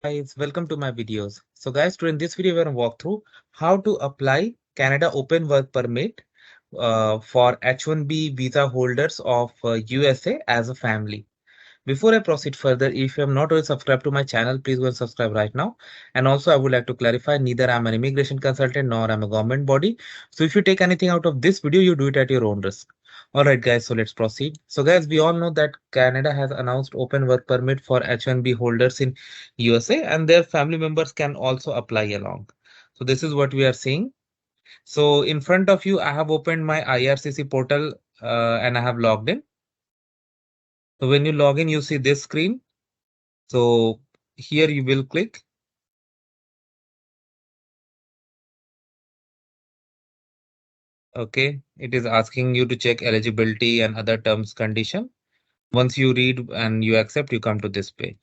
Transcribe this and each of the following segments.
Guys, welcome to my videos. So guys, today in this video, we're going to walk through how to apply Canada Open Work Permit for H1B visa holders of USA as a family. Before I proceed further, if you have not already subscribed to my channel, please go and subscribe right now. And also, I would like to clarify, neither I'm an immigration consultant nor I'm a government body. So if you take anything out of this video, you do it at your own risk. Alright guys, so let's proceed. So guys, we all know that Canada has announced open work permit for H1B holders in USA and their family members can also apply along. So this is what we are seeing. So in front of you, I have opened my IRCC portal and I have logged in. So when you log in, you see this screen. So here you will click. Okay, it is asking you to check eligibility and other terms condition. Once you read and you accept, you come to this page.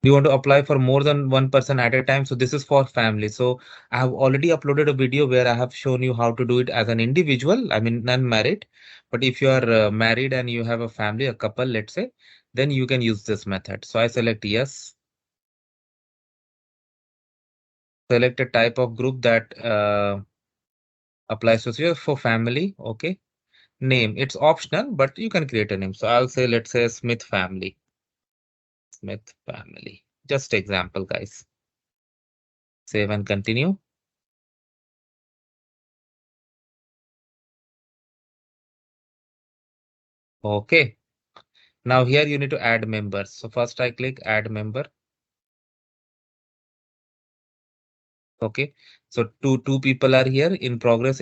You want to apply for more than one person at a time. So this is for family. So I have already uploaded a video where I have shown you how to do it as an individual. I mean, non-married. But if you are married and you have a family, a couple, let's say, then you can use this method. So I select yes. Select a type of group that applies to you for family. Okay. Name. It's optional, but you can create a name. So I'll say, let's say Smith family. Smith family. Just example, guys. Save and continue. Okay. Now here you need to add members. So first I click add member. Okay. So two people are here in progress.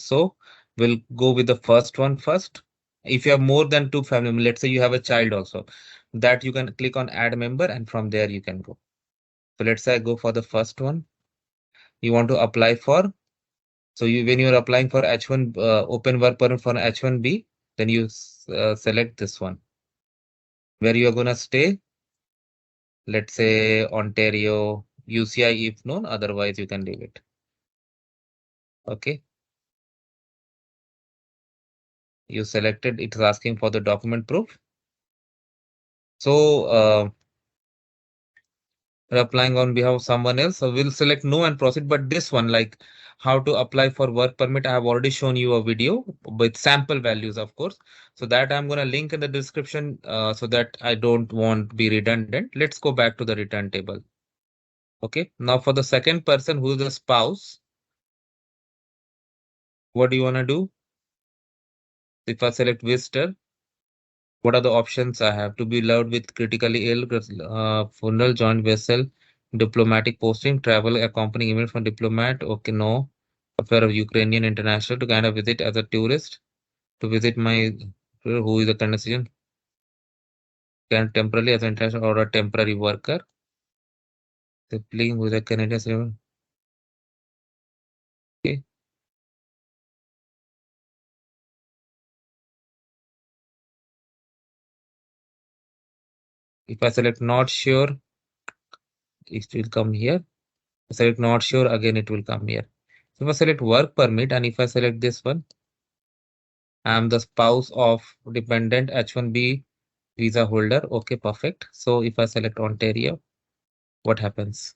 So we'll go with the first one first. If you have more than two family members, let's say you have a child also, that you can click on add member and from there you can go. So let's say I go for the first one. You want to apply for. So when you're applying for H1 open work permit for H1B, then you select this one where you are gonna stay. Let's say Ontario, UCI if known, otherwise you can leave it. Okay. You selected, it is asking for the document proof. So we're applying on behalf of someone else. So we'll select no and proceed. But this one, like how to apply for work permit, I have already shown you a video with sample values, of course. So that I'm going to link in the description so that I don't want be redundant. Let's go back to the return table. Okay. Now for the second person who is the spouse, what do you want to do? If I select visitor, what are the options I have? To be loved with critically ill, funeral, joint vessel, diplomatic posting, travel accompanying email from diplomat. Okay, no. Affair of Ukrainian international to kind of visit as a tourist. To visit my who is a Canadian, can temporarily as an international or a temporary worker. Sibling who is a Canadian citizen. Okay. If I select not sure, it will come here. If I select not sure, again it will come here. So if I select work permit and if I select this one, I am the spouse of dependent H1B visa holder. Okay, perfect. So if I select Ontario, what happens?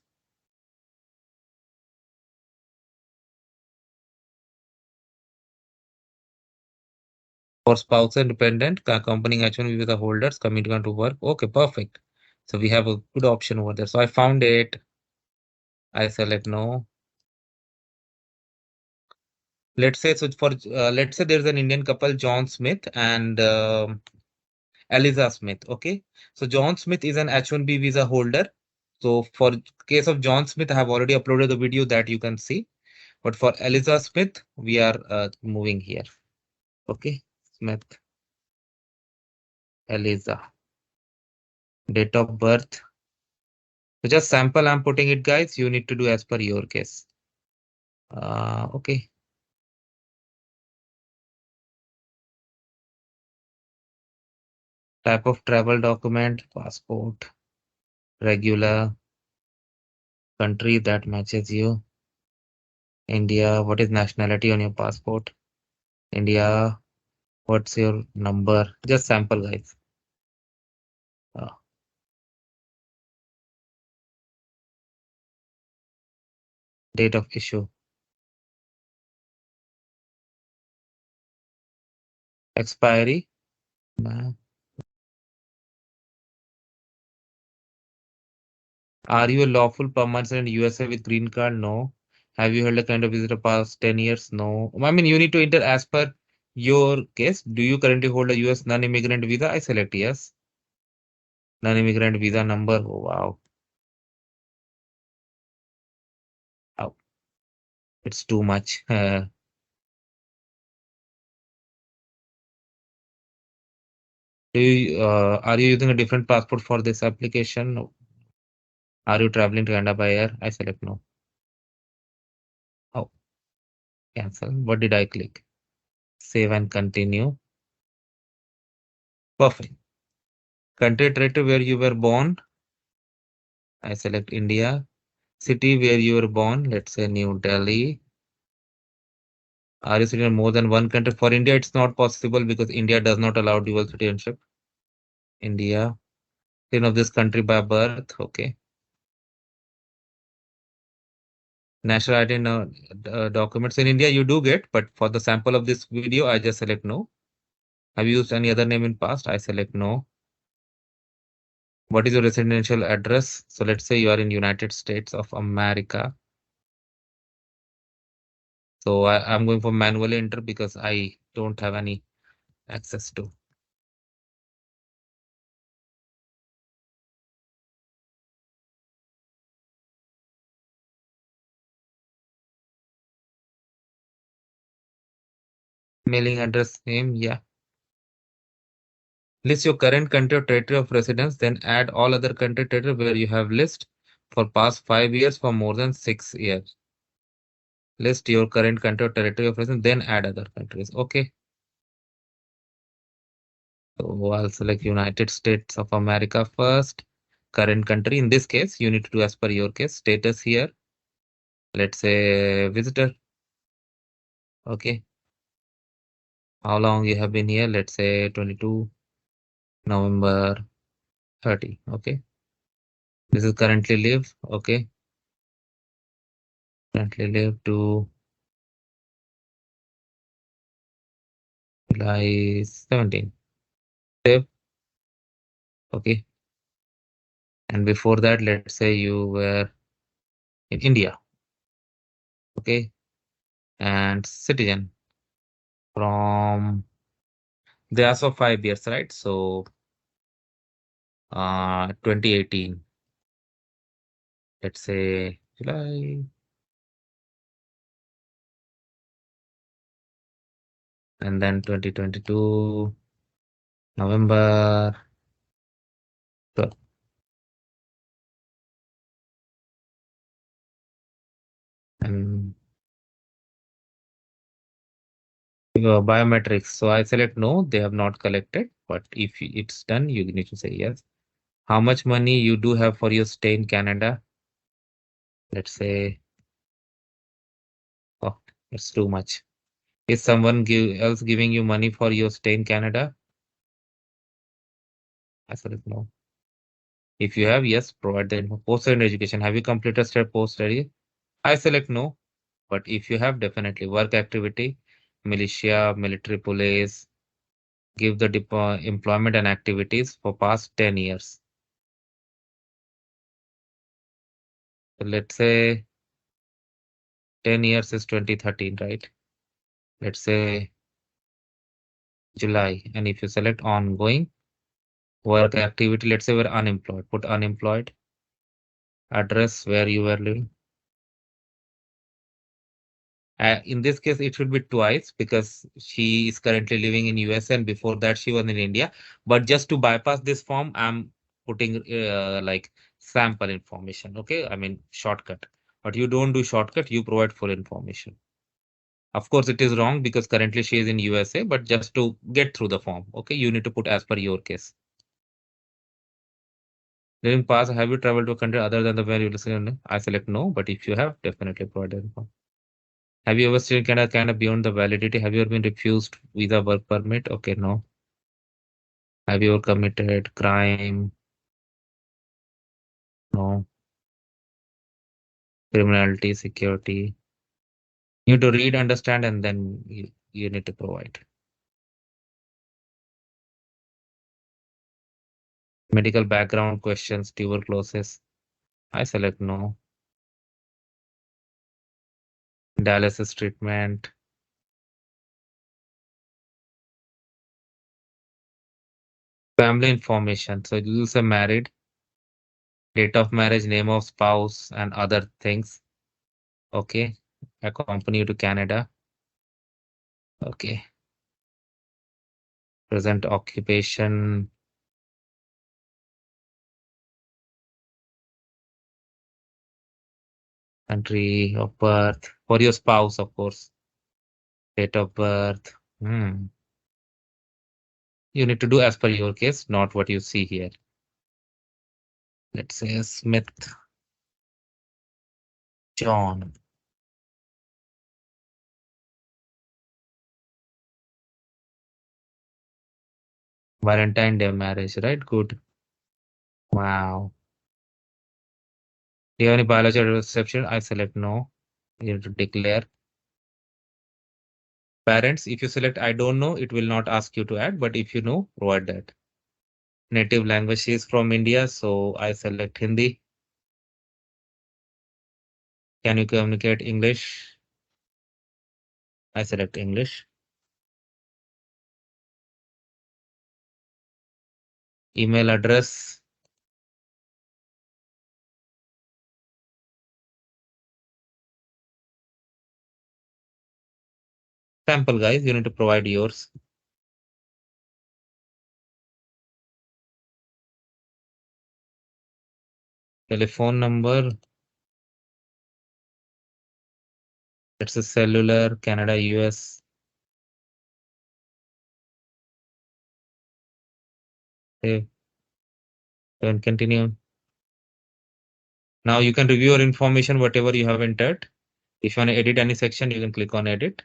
For spouse and dependent accompanying H1B visa holders coming to work. Okay, perfect. So we have a good option over there. So I found it. I select no. Let's say so for let's say there's an Indian couple, John Smith and Eliza Smith. Okay, so John Smith is an H1B visa holder. So for case of John Smith, I have already uploaded the video that you can see. But for Eliza Smith, we are moving here. Okay, Smith, Eliza, date of birth. So just sample I'm putting it, guys. You need to do as per your case. Okay. Type of travel document, passport, regular, country that matches you. India, what is nationality on your passport? India, what's your number? Just sample, guys. Uh, Date of issue. Expiry. Uh, Are you a lawful permanent in USA with green card? No. Have you held a kind of visa past 10 years? No. I mean, you need to enter as per your case. Do you currently hold a US non-immigrant visa? I select yes. Non-immigrant visa number. Oh, wow. Wow. It's too much. Are you using a different passport for this application? No. Are you traveling to Canada by air? I select no. Oh, cancel. What did I click? Save and continue. Perfect. Country territory where you were born. I select India. City where you were born. Let's say New Delhi. Are you sitting in more than one country? For India, it's not possible because India does not allow dual citizenship. India. Citizen of this country by birth. Okay. National ID documents in India you do get, but for the sample of this video, I just select no. Have you used any other name in past? I select no. What is your residential address? So let's say you are in United States of America. So I'm going for manually enter because I don't have any access to. Mailing address name, yeah. List your current country or territory of residence, then add all other country territory where you have list for past 5 years for more than 6 years. List your current country or territory of residence, then add other countries. Okay. So I'll select United States of America first. Current country. In this case, you need to do as per your case. Status here. Let's say visitor. Okay. How long you have been here? Let's say 22 November 30. Okay. This is currently live. Okay. Currently live to July 17. Save. Okay. And before that, let's say you were in India. Okay. And citizen from they are for 5 years, right? So 2018. Let's say July. And then 2022 November 12. And biometrics. So I select no, they have not collected. But if it's done, you need to say yes. How much money you do have for your stay in Canada? Let's say, oh, it's too much. Is someone else giving you money for your stay in Canada? I select no. If you have, yes, provide the info. Post-study education. Have you completed step post-study? I select no. But if you have, definitely work activity, militia, military police, give the employment and activities for past 10 years. So let's say 10 years is 2013, right? Let's say July. And if you select ongoing work activity, let's say we're unemployed, put unemployed, address where you were living. In this case, it should be twice because she is currently living in US and before that she was in India. But just to bypass this form, I'm putting like sample information. Okay, I mean shortcut. But you don't do shortcut, you provide full information. Of course, it is wrong because currently she is in USA, but just to get through the form, okay, you need to put as per your case. During past, have you traveled to a country other than the where you listen? I select no, but if you have, definitely provide the info. Have you ever stayed in Canada, Canada beyond the validity? Have you ever been refused visa work permit? Okay, no. Have you ever committed crime? No. criminality, security. You need to read, understand, and then you need to provide. Medical background questions, tuberculosis. I select no. Dialysis treatment. Family information. So it will say married, date of marriage, name of spouse, and other things. Okay. Accompany you to Canada. Okay. Present occupation, country of birth. For your spouse, of course. Date of birth. Hmm. You need to do as per your case, not what you see here. Let's say Smith John. Valentine Day marriage, right? Good. Wow. Do you have any biological reception? I select no. You need to declare. Parents, if you select I don't know, it will not ask you to add, but if you know, provide that. Native language is from India, so I select Hindi. Can you communicate English? I select English. Email address. Sample, guys, you need to provide yours. Telephone number. It's a cellular, Canada, US. Okay, then continue. Now you can review your information, whatever you have entered. If you want to edit any section, you can click on edit.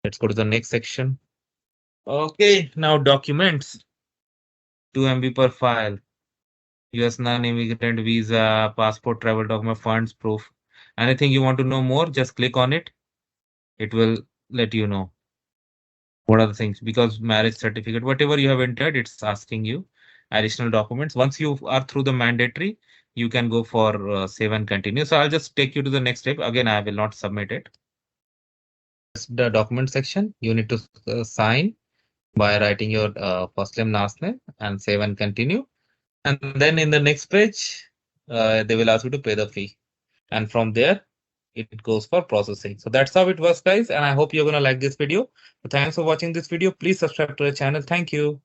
Let's go to the next section. Okay, now documents. 2 MB per file. US non-immigrant visa, passport, travel document, funds, proof. Anything you want to know more, just click on it. It will let you know what are the things because marriage certificate, whatever you have entered, it's asking you additional documents. Once you are through the mandatory, you can go for save and continue. So I'll just take you to the next step. Again, I will not submit it. The document section, you need to sign by writing your first name, last name, and save and continue. And then in the next page, they will ask you to pay the fee. And from there, it goes for processing. So that's how it works, guys. And I hope you're going to like this video. So thanks for watching this video. Please subscribe to the channel. Thank you.